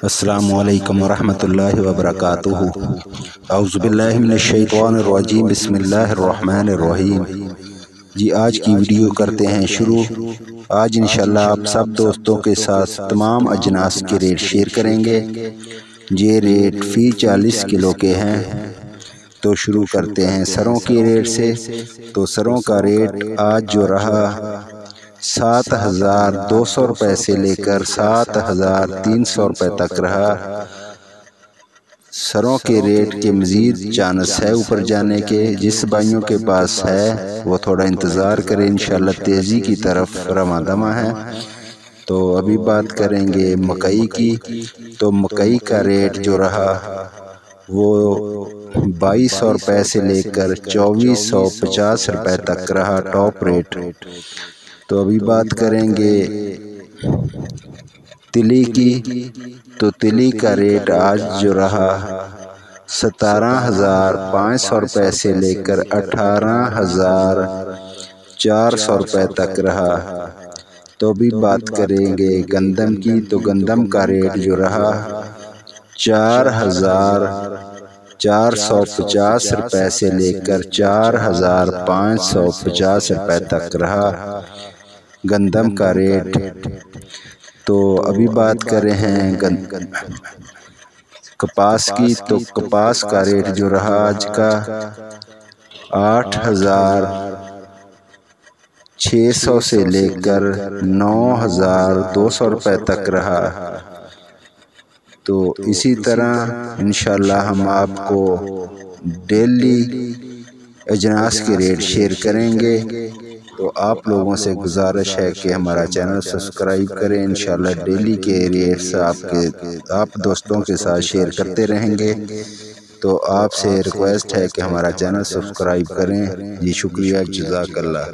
السلام علیکم ورحمۃ اللہ وبرکاتہ۔ اعوذ باللہ من الشیطان الرجیم، بسم اللہ الرحمن الرحیم۔ جی آج کی ویڈیو کرتے ہیں شروع۔ آج انشاءاللہ آپ سب دوستوں کے ساتھ تمام اجناس کے ریٹ شیئر کریں گے۔ یہ ریٹ فی 40 کلو کے ہیں۔ تو شروع کرتے ہیں سروں کے ریٹ سے۔ تو سروں کا ریٹ آج جو رہا 7,200 روپے سے لے کر 7,300 روپے تک رہا۔ سروں کے ریٹ کے مزید چانس ہے اوپر جانے کے، جس بھائیوں کے پاس ہے وہ تھوڑا انتظار کریں، انشاءاللہ تیزی کی طرف رواں دواں ہے۔ تو ابھی بات کریں گے مکئی کی۔ تو مکئی کا ریٹ جو رہا وہ 2,200 روپے سے لے کر 2,450 روپے تک رہا ٹاپ ریٹ۔ تو ابھی بات کریں گے تلی کی۔ تو تلی کا ریٹ آج جو رہا 17,500 روپے سے لے کر 18,400 روپے تک رہا۔ تو ابھی بات کریں گے گندم کی۔ تو گندم کا ریٹ جو رہا 4,450 روپے سے لے کر 4,550 روپے تک رہا گندم کا ریٹ۔ تو ابھی بات کریں ہیں کپاس کی۔ تو کپاس کا ریٹ جو رہا آج کا 8,600 سے لے کر 9,200 روپے تک رہا۔ تو اسی طرح انشاءاللہ ہم آپ کو ڈیلی اجناس کے ریٹ شیئر کریں گے۔ تو آپ لوگوں سے گزارش ہے کہ ہمارا چینل سبسکرائب کریں۔ انشاءاللہ ڈیلی کے ریٹس آپ دوستوں کے ساتھ شیئر کرتے رہیں گے۔ تو آپ سے ریکویسٹ ہے کہ ہمارا چینل سبسکرائب کریں۔ جی شکریہ، جزاک اللہ۔